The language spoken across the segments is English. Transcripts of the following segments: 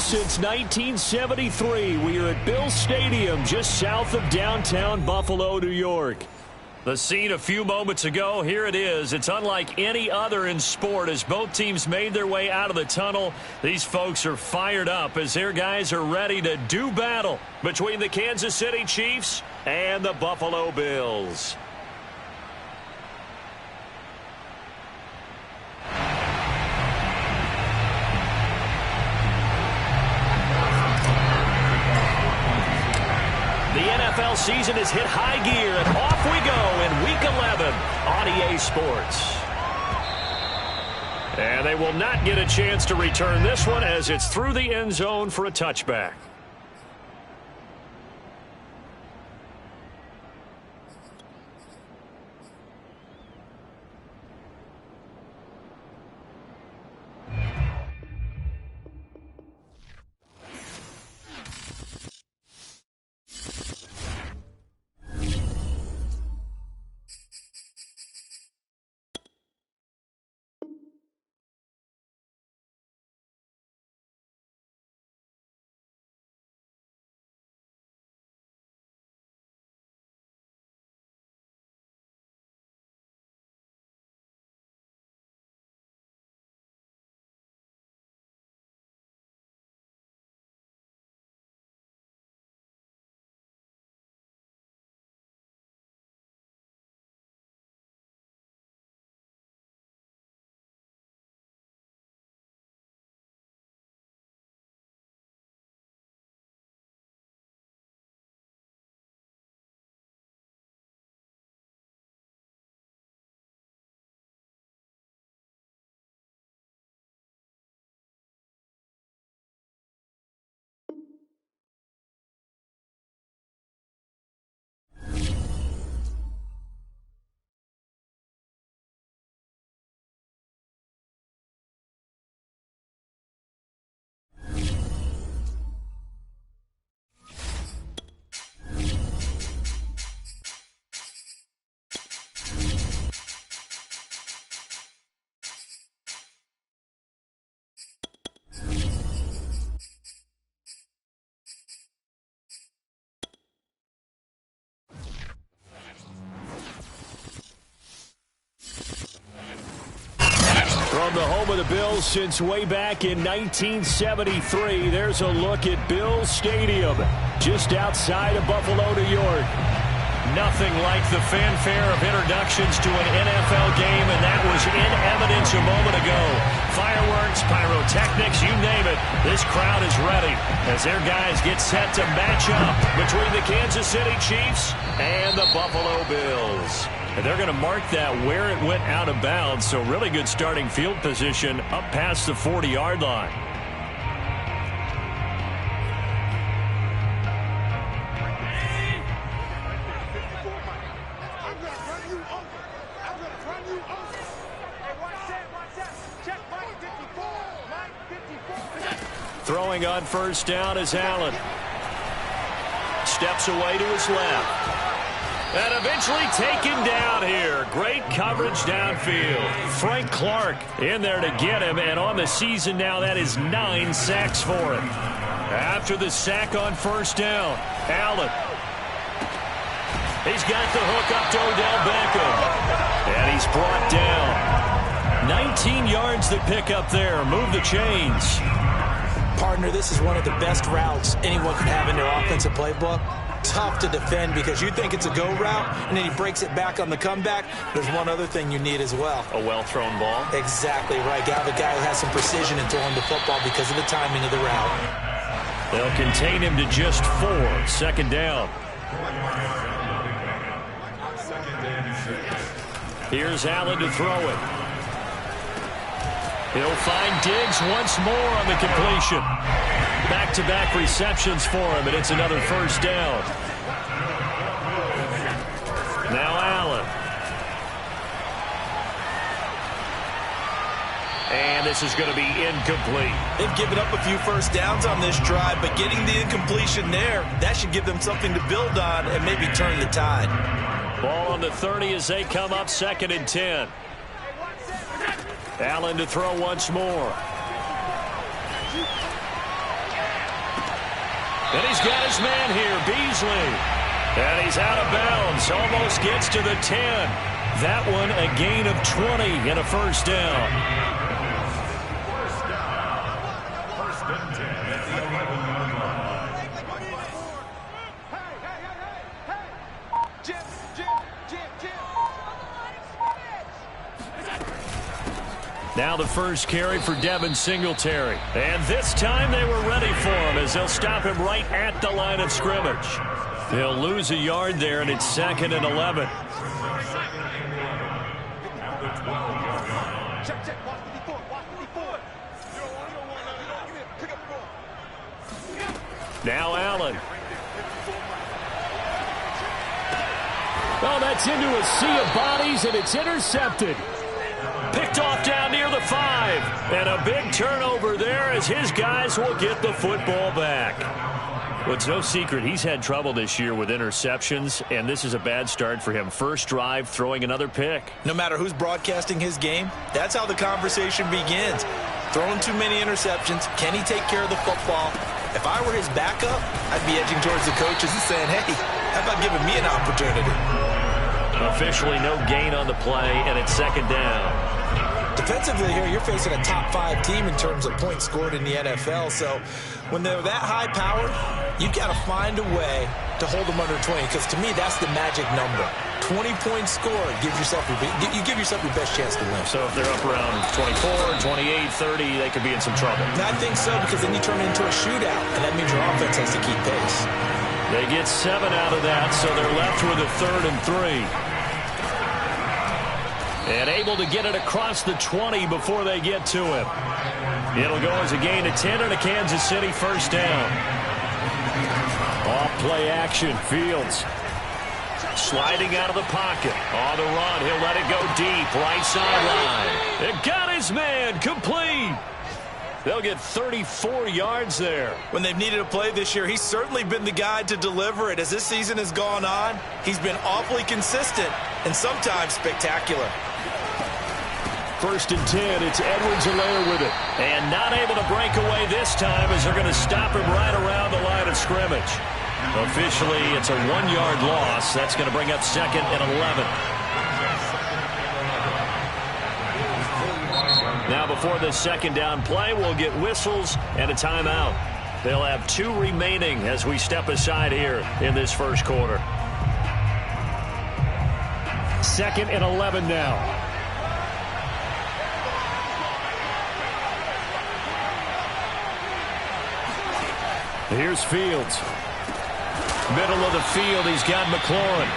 since 1973. We are at Bills Stadium just south of downtown Buffalo, New York. The scene a few moments ago, here it is. It's unlike any other in sport as both teams made their way out of the tunnel. These folks are fired up as their guys are ready to do battle between the Kansas City Chiefs and the Buffalo Bills. The NFL season has hit high gear, and off we go in Week 11 on EA Sports. And they will not get a chance to return this one as it's through the end zone for a touchback. From the home of the Bills since way back in 1973, there's a look at Bills Stadium, just outside of Buffalo, New York. Nothing like the fanfare of introductions to an NFL game, and that was in evidence a moment ago. Fireworks, pyrotechnics, you name it. This crowd is ready as their guys get set to match up between the Kansas City Chiefs and the Buffalo Bills. And they're going to mark that where it went out of bounds, so really good starting field position up past the 40-yard line. Throwing on first down is Allen. Steps away to his left. And eventually taken down here. Great coverage downfield. Frank Clark in there to get him. And on the season now, that is 9 sacks for him. After the sack on first down, Allen. He's got the hook up to Odell Beckham. And he's brought down. 19 yards to pick up there. Move the chains. Partner, this is one of the best routes anyone can have in their offensive playbook. Tough to defend because you think it's a go route, and then he breaks it back on the comeback. There's one other thing you need as well. A well-thrown ball? Exactly right. You have a guy who has some precision in throwing the football because of the timing of the route. They'll contain him to just 4. Second down. Here's Allen to throw it. He'll find Diggs once more on the completion. Back-to-back receptions for him, and it's another first down. Now Allen. And this is going to be incomplete. They've given up a few first downs on this drive, but getting the incompletion there, that should give them something to build on and maybe turn the tide. Ball on the 30 as they come up 2nd and 10. Allen to throw once more. And he's got his man here, Beasley. And he's out of bounds, almost gets to the 10. That one a gain of 20 and a first down. Now the first carry for Devin Singletary. And this time they were ready for him as they'll stop him right at the line of scrimmage. They'll lose a yard there, and it's 2nd and 11. Now Allen. Oh, that's into a sea of bodies, and it's intercepted. Picked off down near the 5. And a big turnover there as his guys will get the football back. Well, it's no secret he's had trouble this year with interceptions, and this is a bad start for him. First drive, throwing another pick. No matter who's broadcasting his game, that's how the conversation begins. Throwing too many interceptions. Can he take care of the football? If I were his backup, I'd be edging towards the coaches and saying, hey, how about giving me an opportunity? Officially no gain on the play, and it's 2nd down. Defensively here, you're facing a top 5 team in terms of points scored in the NFL. So when they're that high powered, you got to find a way to hold them under 20, because to me, that's the magic number. 20 points scored, you give yourself your best chance to win. So if they're up around 24, 28, 30, they could be in some trouble. And I think so, because then you turn it into a shootout, and that means your offense has to keep pace. They get 7 out of that, so they're left with a 3rd and 3. And able to get it across the 20 before they get to him. It'll go as a gain of 10 and a Kansas City first down. Off play action, Fields. Sliding out of the pocket. On the run, he'll let it go deep, right sideline. It got his man, complete. They'll get 34 yards there. When they've needed a play this year, he's certainly been the guy to deliver it. As this season has gone on, he's been awfully consistent and sometimes spectacular. 1st and 10, it's Edwards-Helaire with it. And not able to break away this time as they're going to stop him right around the line of scrimmage. Officially, it's a 1-yard loss. That's going to bring up 2nd and 11. Now before the 2nd down play, we'll get whistles and a timeout. They'll have 2 remaining as we step aside here in this first quarter. 2nd and 11 now. Here's Fields. Middle of the field, he's got McLaurin.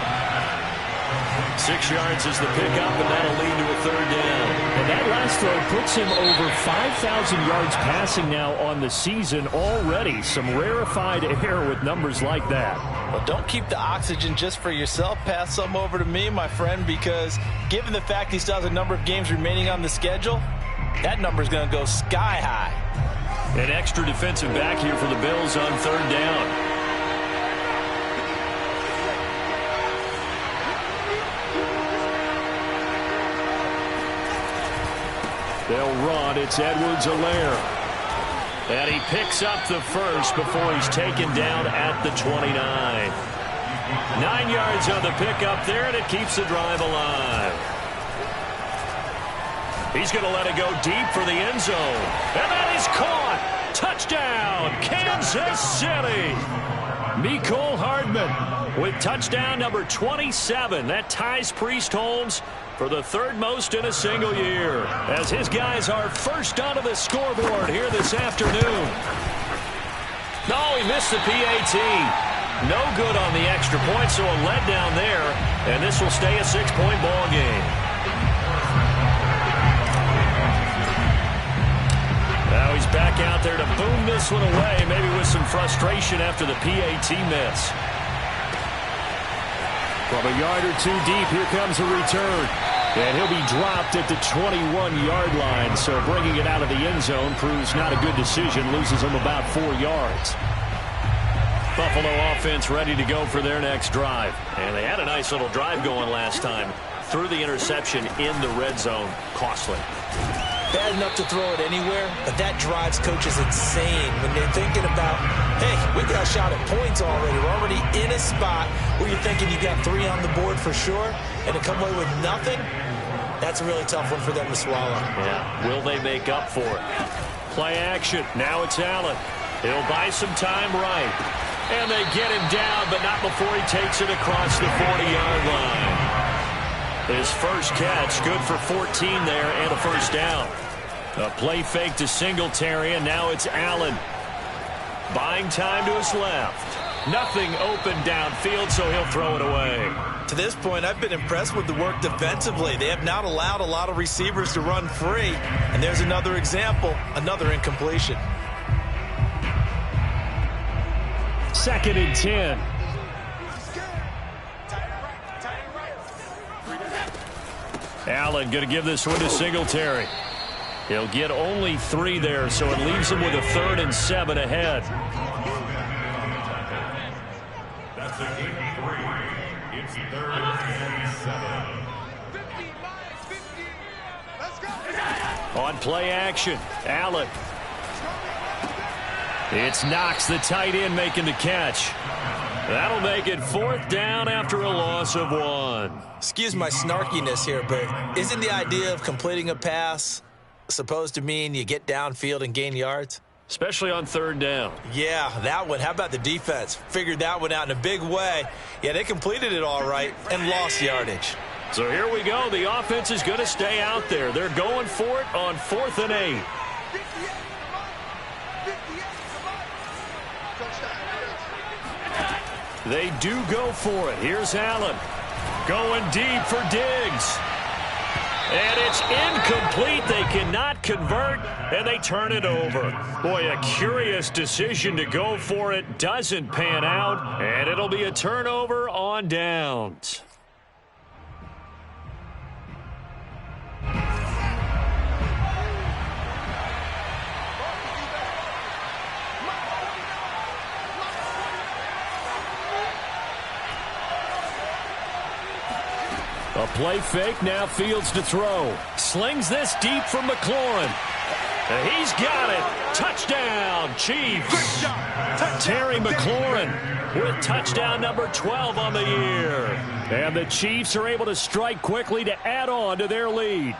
6 yards is the pickup, and that'll lead to a 3rd down. And that last throw puts him over 5,000 yards passing now on the season already. Some rarefied air with numbers like that. Well, don't keep the oxygen just for yourself. Pass some over to me, my friend, because given the fact he still has a number of games remaining on the schedule, that number is going to go sky high. An extra defensive back here for the Bills on 3rd down. They'll run. It's Edwards-Helaire. And he picks up the first before he's taken down at the 29. 9 yards on the pickup there, and it keeps the drive alive. He's going to let it go deep for the end zone. And that is caught. Touchdown, Kansas City. Mecole Hardman with touchdown number 27. That ties Priest Holmes for the 3rd most in a single year, as his guys are first onto the scoreboard here this afternoon. No, he missed the PAT. No good on the extra point, so a letdown there, and this will stay a 6-point ball game. Now he's back out there to boom this one away, maybe with some frustration after the PAT miss. From a yard or 2 deep, here comes a return. And he'll be dropped at the 21-yard line, so bringing it out of the end zone proves not a good decision, loses him about 4 yards. Buffalo offense ready to go for their next drive. And they had a nice little drive going last time. Threw the interception in the red zone. Costly. Bad enough to throw it anywhere, but that drives coaches insane when they're thinking about, hey, we got a shot at points already. We're already in a spot where you're thinking you got 3 on the board for sure, and to come away with nothing, that's a really tough one for them to swallow. Yeah, will they make up for it? Play action. Now it's Allen. He'll buy some time right. And they get him down, but not before he takes it across the 40-yard line. His first catch, good for 14 there and a first down. A play fake to Singletary, and now it's Allen. Buying time to his left. Nothing open downfield, so he'll throw it away. To this point, I've been impressed with the work defensively. They have not allowed a lot of receivers to run free. And there's another example, another incompletion. 2nd and 10. Allen going to give this one to Singletary. He'll get only 3 there, so it leaves him with a 3rd and 7 ahead. That's a gain of 3. It's 3rd and 7. On play action, Allen. It's Knox, the tight end, making the catch. That'll make it 4th down after a loss of 1. Excuse my snarkiness here, but isn't the idea of completing a pass supposed to mean you get downfield and gain yards? Especially on 3rd down. Yeah, that one. How about the defense? Figured that one out in a big way. Yeah, they completed it all right and lost yardage. So here we go. The offense is going to stay out there. They're going for it on 4th and 8. They do go for it. Here's Allen. Going deep for Diggs. And it's incomplete. They cannot convert, and they turn it over. Boy, a curious decision to go for it. Doesn't pan out, and it'll be a turnover on downs. A play fake, now Fields to throw. Slings this deep from McLaurin. And he's got it. Touchdown, Chiefs. Terry McLaurin with touchdown number 12 on the year. And the Chiefs are able to strike quickly to add on to their lead.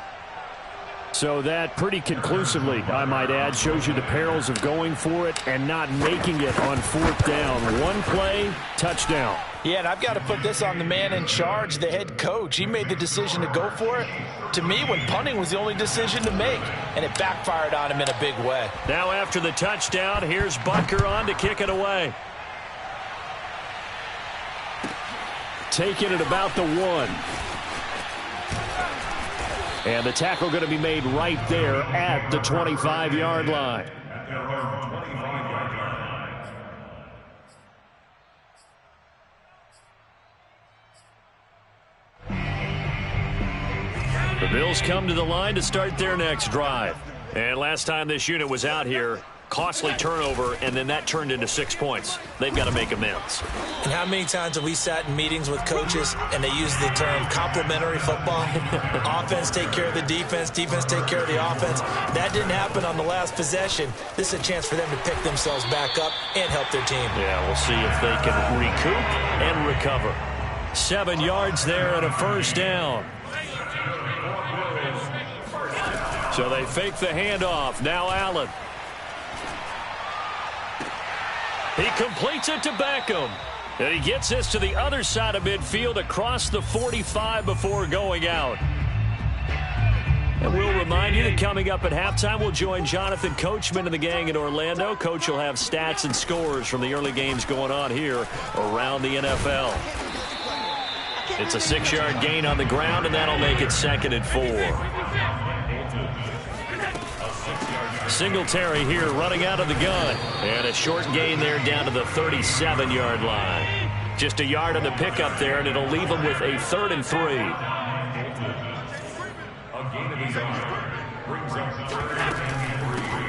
So that pretty conclusively, I might add, shows you the perils of going for it and not making it on 4th down. One play, touchdown. Yeah, and I've got to put this on the man in charge, the head coach. He made the decision to go for it. To me, when punting was the only decision to make, and it backfired on him in a big way. Now after the touchdown, here's Butker on to kick it away. Taking it about the 1. And the tackle going to be made right there at the 25-yard line. The Bills come to the line to start their next drive. And last time this unit was out here, costly turnover, and then that turned into 6 points. They've got to make amends. And how many times have we sat in meetings with coaches and they use the term complementary football? Offense take care of the defense, defense take care of the offense. That didn't happen on the last possession. This is a chance for them to pick themselves back up and help their team. Yeah, we'll see if they can recoup and recover. 7 yards there and a first down. So they fake the handoff. Now Allen. He completes it to Beckham. And he gets this to the other side of midfield across the 45 before going out. And we'll remind you that coming up at halftime, we'll join Jonathan Coachman and the gang in Orlando. Coach will have stats and scores from the early games going on here around the NFL. It's a 6-yard gain on the ground, and that'll make it 2nd and 4. Singletary here running out of the gun. And a short gain there down to the 37-yard line. Just a yard on the pickup there, and it'll leave them with a 3rd and 3.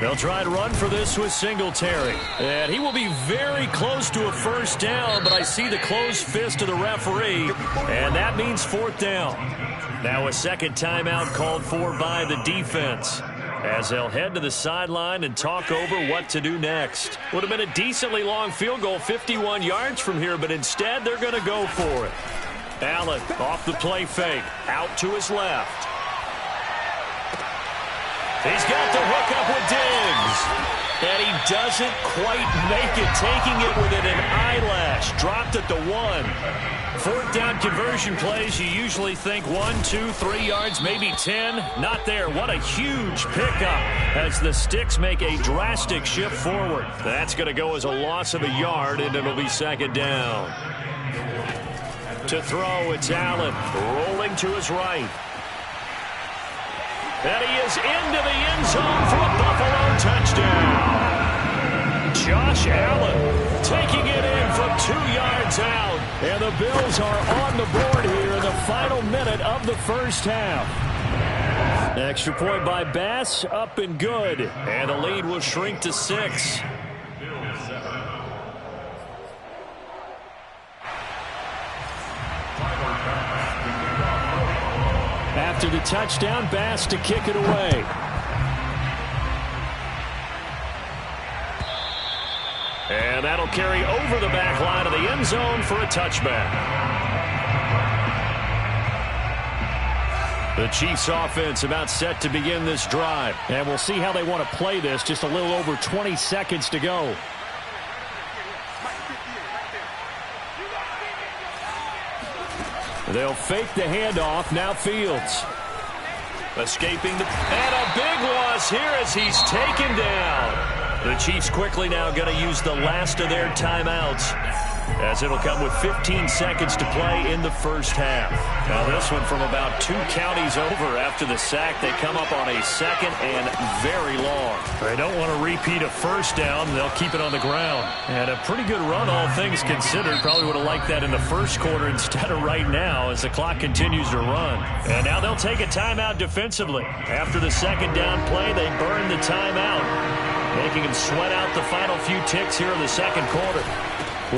They'll try to run for this with Singletary. And he will be very close to a first down, but I see the closed fist of the referee, and that means 4th down. Now a second timeout called for by the defense. as they'll head to the sideline and talk over what to do next. Would have been a decently long field goal, 51 yards from here, but instead they're going to go for it. Allen off the play fake, out to his left. He's got the hook up with Diggs. And he doesn't quite make it, taking it within an eyelash. Dropped at the 1. Fourth down conversion plays, you usually think 1, 2, 3 yards, maybe 10. Not there. What a huge pickup as the sticks make a drastic shift forward. That's going to go as a loss of a yard, and it'll be second down. To throw, it's Allen, rolling to his right. And he is into the end zone for a Buffalo touchdown. Josh Allen taking it in from 2 yards out. And the Bills are on the board here in the final minute of the first half. Extra point by Bass, up and good. And the lead will shrink to 6. After the touchdown, Bass to kick it away. And that'll carry over the back line of the end zone for a touchback. The Chiefs offense about set to begin this drive. And we'll see how they want to play this. Just a little over 20 seconds to go. They'll fake the handoff. Now Fields. Escaping the... And a big loss here as he's taken down. The Chiefs quickly now going to use the last of their timeouts, as it'll come with 15 seconds to play in the first half. Now this one from about 2 counties over after the sack. They come up on a second and very long. They don't want to repeat a first down. They'll keep it on the ground. And a pretty good run, all things considered. Probably would have liked that in the first quarter instead of right now as the clock continues to run. And now they'll take a timeout defensively. After the second down play, they burn the timeout, making him sweat out the final few ticks here in the second quarter.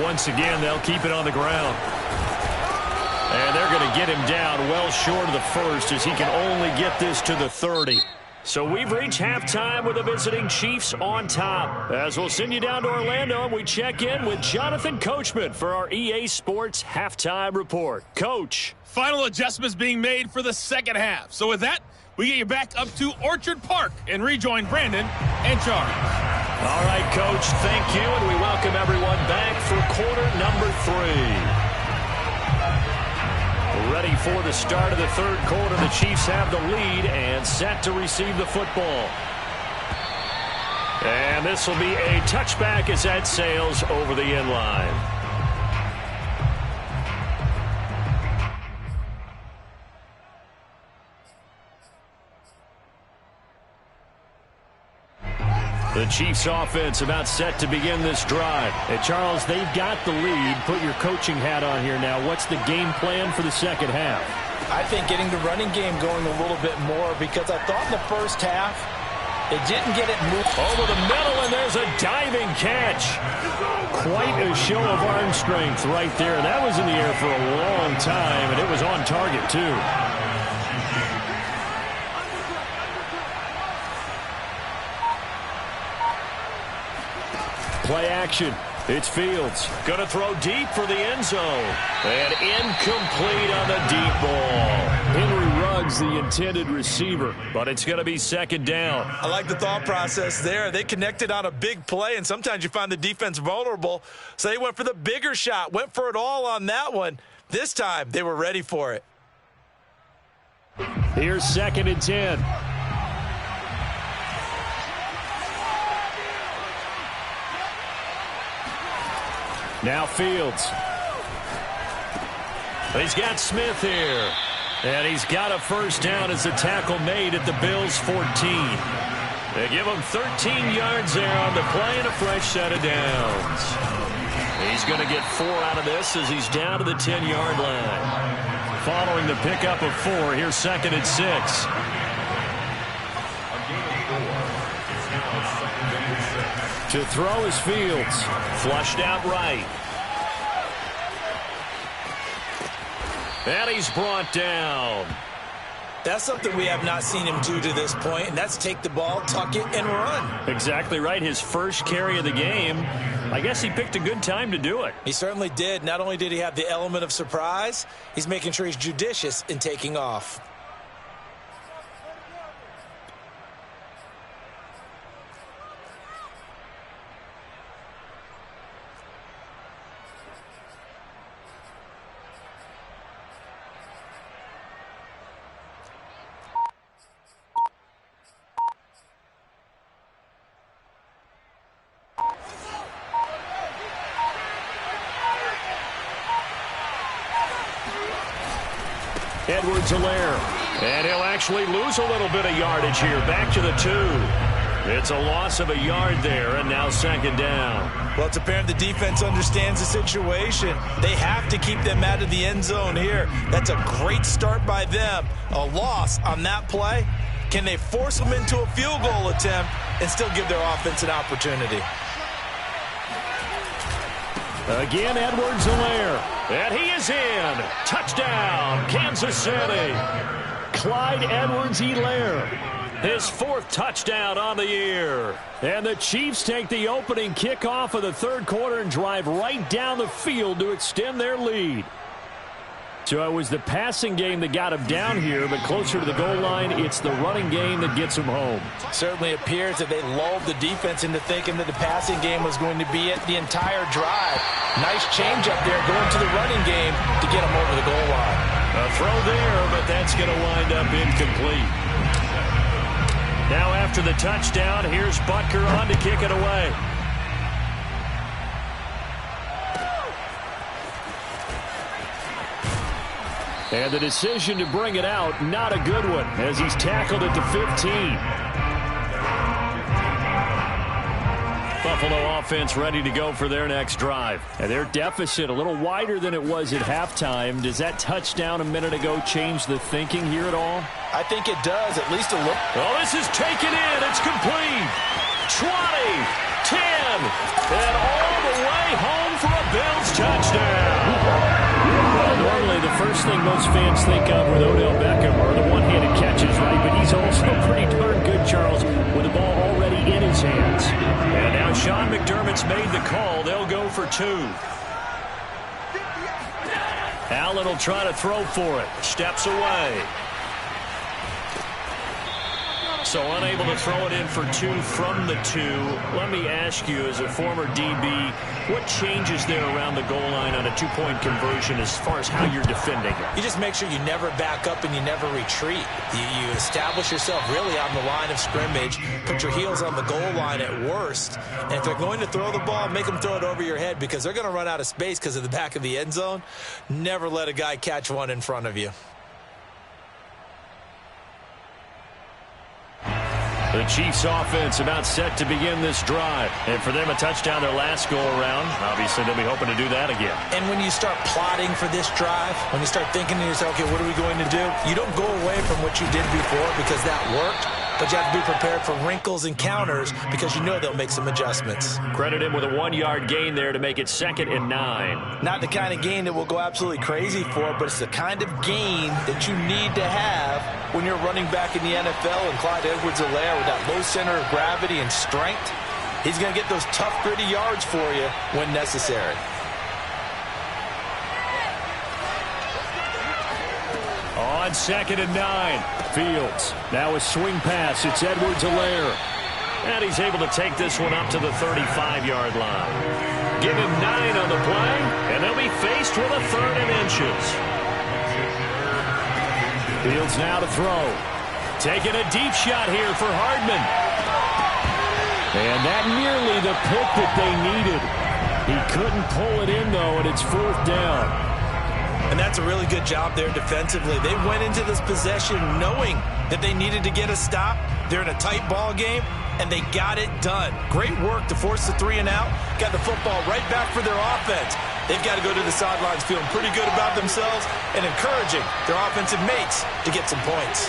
Once again, they'll keep it on the ground. And they're going to get him down well short of the first as he can only get this to the 30. So we've reached halftime with the visiting Chiefs on top. As we'll send you down to Orlando, and we check in with Jonathan Coachman for our EA Sports Halftime Report. Coach. Final adjustments being made for the second half. So with that, we get you back up to Orchard Park and rejoin Brandon and Charles. All right, Coach, thank you, and we welcome everyone back for quarter number 3. Ready for the start of the third quarter. The Chiefs have the lead and set to receive the football. And this will be a touchback as that sails over the end line. The Chiefs offense about set to begin this drive. Hey, Charles, they've got the lead. Put your coaching hat on here now. What's the game plan for the second half? I think getting the running game going a little bit more, because I thought in the first half they didn't get it moved. Over the middle, and there's a diving catch. Quite a show of arm strength right there. That was in the air for a long time, and it was on target, too. Play action. It's Fields. Going to throw deep for the end zone. And incomplete on the deep ball. Henry Ruggs, the intended receiver. But it's going to be second down. I like the thought process there. They connected on a big play, and sometimes you find the defense vulnerable. So they went for the bigger shot, went for it all on that one. This time, they were ready for it. Here's 2nd and 10. Now Fields. He's got Smith here. And he's got a first down as the tackle made at the Bills' 14. They give him 13 yards there on the play and a fresh set of downs. He's going to get 4 out of this as he's down to the 10-yard line. Following the pickup of 4, here's 2nd and 6. To throw is Fields. Flushed out right. And he's brought down. That's something we have not seen him do to this point, and that's take the ball, tuck it, and run. Exactly right. His first carry of the game. I guess he picked a good time to do it. He certainly did. Not only did he have the element of surprise, he's making sure he's judicious in taking off. Edwards-Helaire. And he'll actually lose a little bit of yardage here. Back to the 2. It's a loss of a yard there, and now second down. Well, it's apparent the defense understands the situation. They have to keep them out of the end zone here. That's a great start by them. A loss on that play. Can they force them into a field goal attempt and still give their offense an opportunity? Again, Edwards-Helaire. And he is in. Touchdown, Kansas City. Clyde Edwards-Helaire. His 4th touchdown on the year. And the Chiefs take the opening kickoff of the third quarter and drive right down the field to extend their lead. So it was the passing game that got him down here, but closer to the goal line, it's the running game that gets him home. Certainly appears that they lulled the defense into thinking that the passing game was going to be it the entire drive. Nice change up there going to the running game to get him over the goal line. A throw there, but that's going to wind up incomplete. Now after the touchdown, here's Butker on to kick it away. And the decision to bring it out, not a good one, as he's tackled at the 15. Buffalo offense ready to go for their next drive. And their deficit a little wider than it was at halftime. Does that touchdown a minute ago change the thinking here at all? I think it does, at least a little. Oh, this is taken in. It's complete. 20, 10, and all the way home for a Bills touchdown. Well, normally the first thing most fans think of with Odell Beckham are the one-handed catches, right? But he's also pretty darn good, Charles, with the ball already in his hands. And now Sean McDermott's made the call. They'll go for 2. Allen will try to throw for it. Steps away. So unable to throw it in for 2 from the 2. Let me ask you, as a former DB, what changes there around the goal line on a 2-point conversion as far as how you're defending it? You just make sure you never back up and you never retreat. You establish yourself really on the line of scrimmage, put your heels on the goal line at worst, and if they're going to throw the ball, make them throw it over your head because they're going to run out of space because of the back of the end zone. Never let a guy catch one in front of you. The Chiefs offense about set to begin this drive. And for them, a touchdown their last go-around. Obviously, they'll be hoping to do that again. And when you start plotting for this drive, when you start thinking to yourself, okay, what are we going to do? You don't go away from what you did before because that worked. But you have to be prepared for wrinkles and counters because you know they'll make some adjustments. Credit him with a 1-yard gain there to make it 2nd and 9. Not the kind of gain that we'll go absolutely crazy for, but it's the kind of gain that you need to have when you're running back in the NFL. And Clyde Edwards-Helaire with that low center of gravity and strength, he's going to get those tough, gritty yards for you when necessary. On 2nd and 9, Fields. Now a swing pass. It's Edwards-Helaire. And he's able to take this one up to the 35-yard line. Give him 9 on the play, and they'll be faced with a 3rd and inches. Fields now to throw. Taking a deep shot here for Hardman. And that nearly the pick that they needed. He couldn't pull it in, though, and it's 4th down. And that's a really good job there defensively. They went into this possession knowing that they needed to get a stop. They're in a tight ball game, and they got it done. Great work to force the 3 and out. Got the football right back for their offense. They've got to go to the sidelines feeling pretty good about themselves and encouraging their offensive mates to get some points.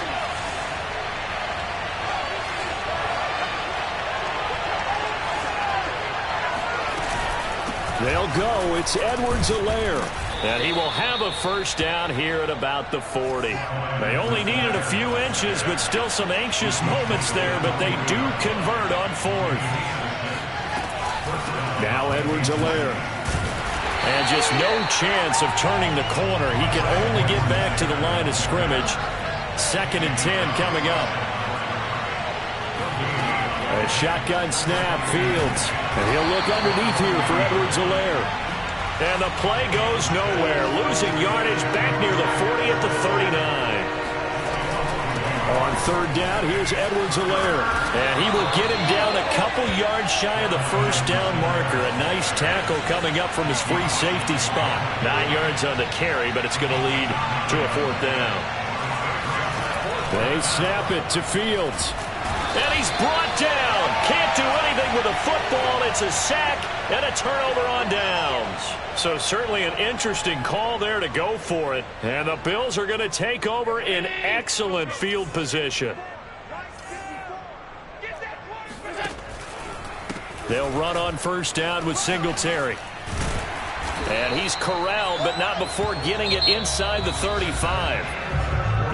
They'll go. It's Edwards-Helaire. And he will have a first down here at about the 40. They only needed a few inches, but still some anxious moments there, but they do convert on 4th. Now Edwards-Helaire. And just no chance of turning the corner. He can only get back to the line of scrimmage. 2nd and 10 coming up. A shotgun snap, Fields. And he'll look underneath here for Edwards-Helaire. And the play goes nowhere. Losing yardage back near the 40 at the 39. On 3rd down, here's Edwards-Helaire. And he will get him down a couple yards shy of the first down marker. A nice tackle coming up from his free safety spot. 9 yards on the carry, but it's going to lead to a 4th down. They snap it to Fields. And he's brought down. Can't do anything with a football. It's a sack and a turnover on downs. So certainly an interesting call there to go for it. And the Bills are going to take over in excellent field position. They'll run on 1st down with Singletary. And he's corralled, but not before getting it inside the 35.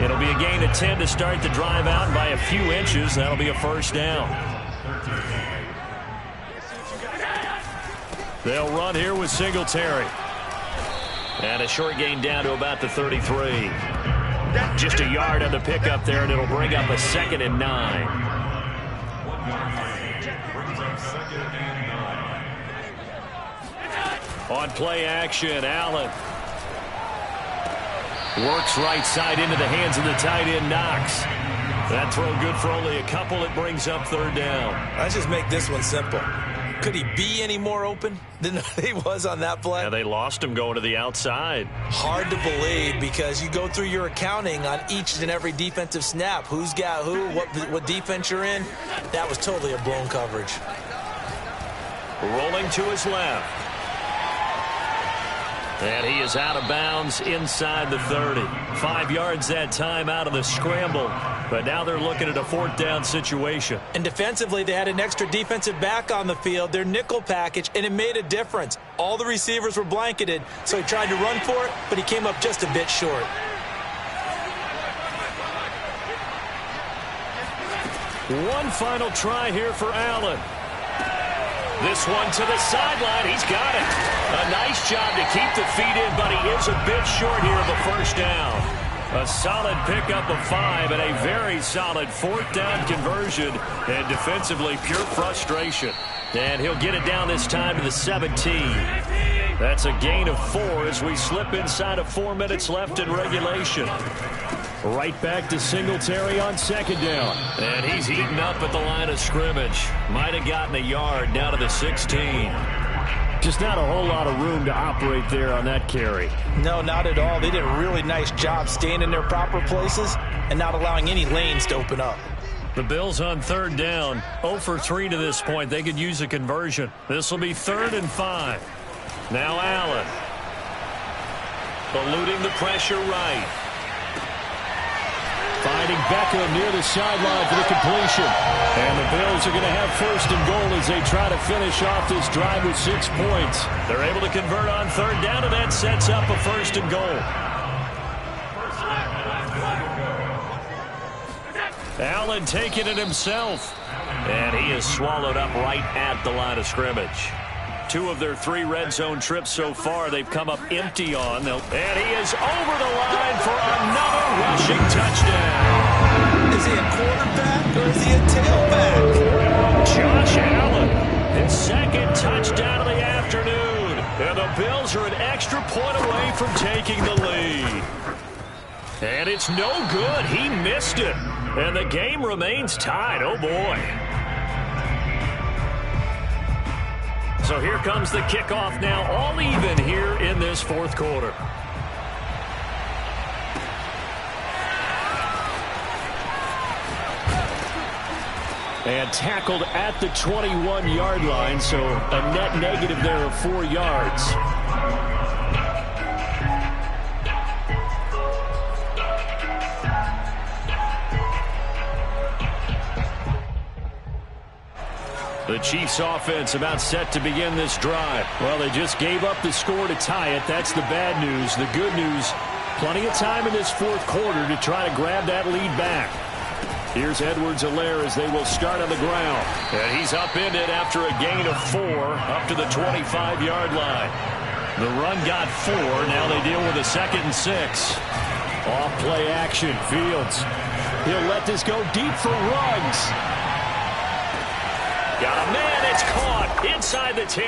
It'll be a gain of 10 to start the drive out, and by a few inches, that'll be a first down. They'll run here with Singletary. And a short gain down to about the 33. Just a yard on the pickup there, and it'll bring up a 2nd and 9. On play action, Allen. Works right side into the hands of the tight end, Knox. That throw good for only a couple. It brings up 3rd down. Let's just make this one simple. Could he be any more open than he was on that play? Yeah, they lost him going to the outside. Hard to believe because you go through your accounting on each and every defensive snap. Who's got who, what defense you're in. That was totally a blown coverage. Rolling to his left. And he is out of bounds inside the 30. 5 yards that time out of the scramble. But now they're looking at a 4th down situation. And defensively, they had an extra defensive back on the field, their nickel package, and it made a difference. All the receivers were blanketed, so he tried to run for it, but he came up just a bit short. One final try here for Allen. This one to the sideline. He's got it. A nice job to keep the feet in, but he is a bit short here of a first down. A solid pickup of 5 and a very solid 4th down conversion. And defensively, pure frustration. And he'll get it down this time to the 17. That's a gain of 4 as we slip inside of 4 minutes left in regulation. Right back to Singletary on 2nd down. And he's eaten up at the line of scrimmage. Might have gotten a yard down to the 16. Just not a whole lot of room to operate there on that carry. No, not at all. They did a really nice job staying in their proper places and not allowing any lanes to open up. The Bills on 3rd down. 0 for 3 to this point. They could use a conversion. This will be 3rd and 5. Now Allen. Eluding the pressure right. Finding Beckham near the sideline for the completion. And the Bills are going to have 1st and goal as they try to finish off this drive with 6 points. They're able to convert on 3rd down, and that sets up a 1st and goal. Allen taking it himself. And he is swallowed up right at the line of scrimmage. 2 of their 3 red zone trips so far they've come up empty on. And he is over the line for another rushing touchdown. Is he a quarterback or is he a tailback? Josh Allen, his 2nd touchdown of the afternoon. And the Bills are an extra point away from taking the lead. And it's no good. He missed it. And the game remains tied. Oh, boy. So here comes the kickoff now, all even here in this 4th quarter. And tackled at the 21-yard line, so a net negative there of 4 yards. The Chiefs offense about set to begin this drive. Well, they just gave up the score to tie it. That's the bad news. The good news, plenty of time in this fourth quarter to try to grab that lead back. Here's Edwards-Helaire as they will start on the ground. And he's upended after a gain of 4 up to the 25-yard line. The run got 4. Now they deal with a 2nd and 6. Off play action. Fields. He'll let this go deep for Ruggs. Got a man. It's caught inside the 10.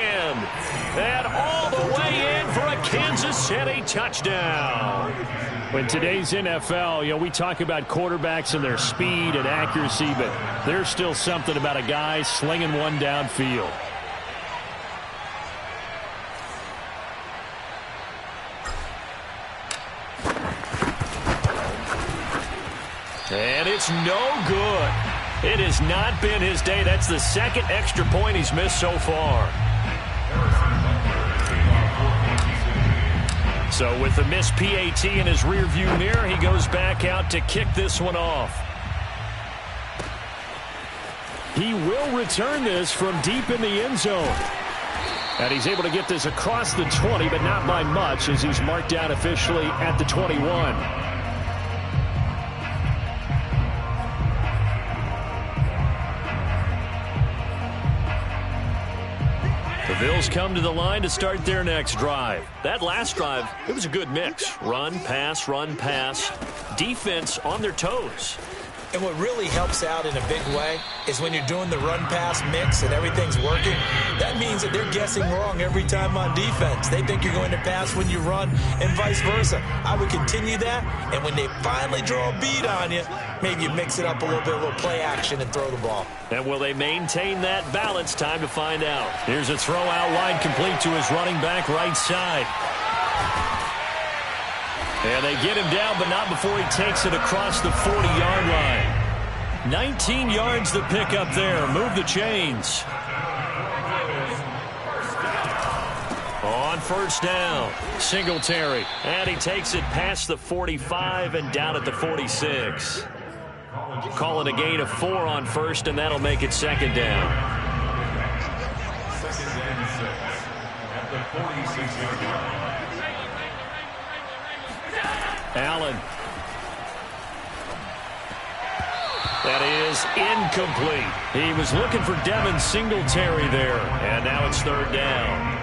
And all the way in for a Kansas City touchdown. In today's NFL, we talk about quarterbacks and their speed and accuracy, but there's still something about a guy slinging one downfield. And it's no good. It has not been his day. That's the 2nd extra point he's missed so far. So with the missed PAT in his rearview mirror, he goes back out to kick this one off. He will return this from deep in the end zone. And he's able to get this across the 20, but not by much, as he's marked down officially at the 21. The Bills come to the line to start their next drive. That last drive, it was a good mix. Run, pass, defense on their toes. And what really helps out in a big way is when you're doing the run-pass mix and everything's working, that means that they're guessing wrong every time on defense. They think you're going to pass when you run and vice versa. I would continue that, and when they finally draw a beat on you, maybe you mix it up a little bit, a little play action, and throw the ball. And will they maintain that balance? Time to find out. Here's a throw out wide, complete to his running back right side. And they get him down, but not before he takes it across the 40-yard line. 19 yards to pick up there. Move the chains. On first down, Singletary. And he takes it past the 45 and down at the 46. Call it a gain of 4 on first, and that'll make it 2nd down. 2nd and 6 at the 46-yard line. Allen. That is incomplete. He was looking for Devin Singletary there, and now it's 3rd down.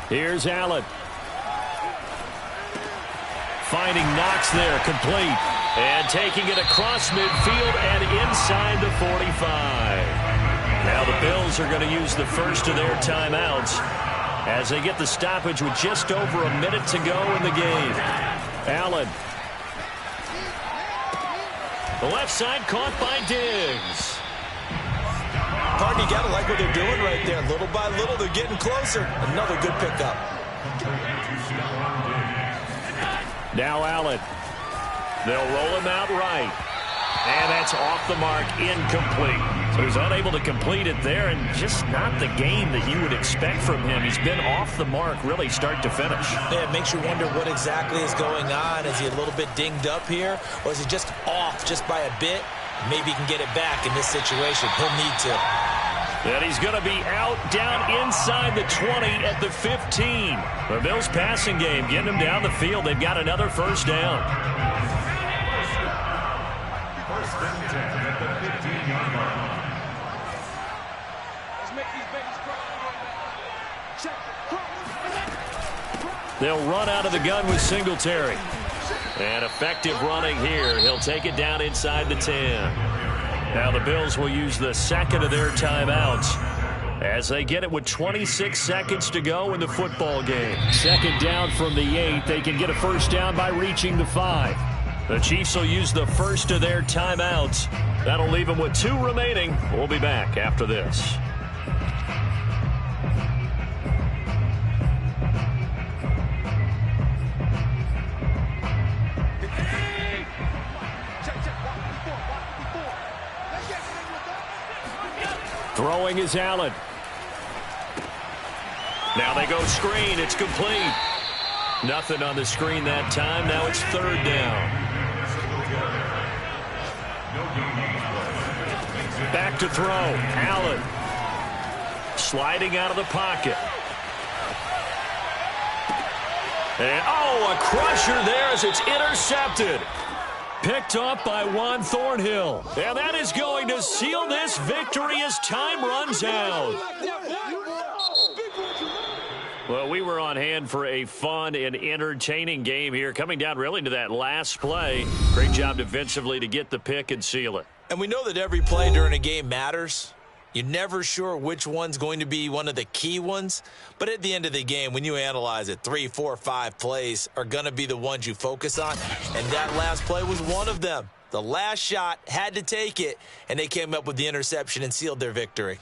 Here's Allen. Finding Knox there, complete. And taking it across midfield and inside the 45. Now the Bills are going to use the first of their timeouts as they get the stoppage with just over a minute to go in the game. Allen. The left side caught by Diggs. Pardon, you got to like what they're doing right there. Little by little, they're getting closer. Another good pickup. Now Allen. They'll roll him out right. And that's off the mark, incomplete. So he's unable to complete it there, and just not the game that you would expect from him. He's been off the mark, really, start to finish. Yeah, it makes you wonder what exactly is going on. Is he a little bit dinged up here, or is he just off just by a bit? Maybe he can get it back in this situation. He'll need to. And he's going to be out down inside the 20 at the 15. The Bills passing game, getting him down the field. They've got another first down. First and 10 at the 15-yard line. Let's make these babies cry. They'll run out of the gun with Singletary. And effective running here. He'll take it down inside the 10. Now the Bills will use the second of their timeouts as they get it with 26 seconds to go in the football game. 2nd down from the 8. They can get a first down by reaching the 5. The Chiefs will use the first of their timeouts. That'll leave them with 2 remaining. We'll be back after this. Throwing is Allen. Now they go screen. It's complete. Nothing on the screen that time. Now it's third down. Back to throw. Allen. Sliding out of the pocket. And, a crusher there as it's intercepted. Picked off by Juan Thornhill. And that is going to seal this victory as time runs out. Well, we were on hand for a fun and entertaining game here, coming down really to that last play. Great job defensively to get the pick and seal it. And we know that every play during a game matters. You're never sure which one's going to be one of the key ones. But at the end of the game, when you analyze it, 3, 4, 5 plays are going to be the ones you focus on. And that last play was one of them. The last shot had to take it, and they came up with the interception and sealed their victory.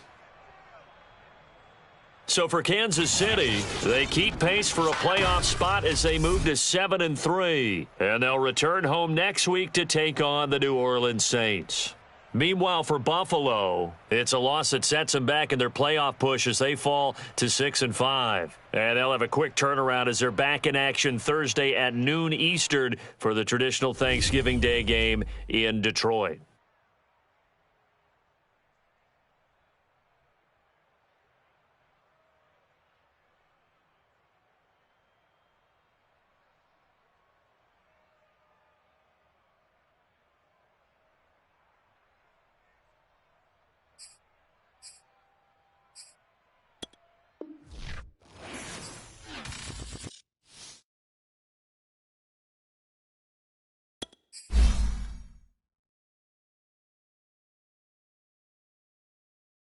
So for Kansas City, they keep pace for a playoff spot as they move to 7-3. And they'll return home next week to take on the New Orleans Saints. Meanwhile, for Buffalo, it's a loss that sets them back in their playoff push as they fall to 6-5. And they'll have a quick turnaround as they're back in action Thursday at noon Eastern for the traditional Thanksgiving Day game in Detroit.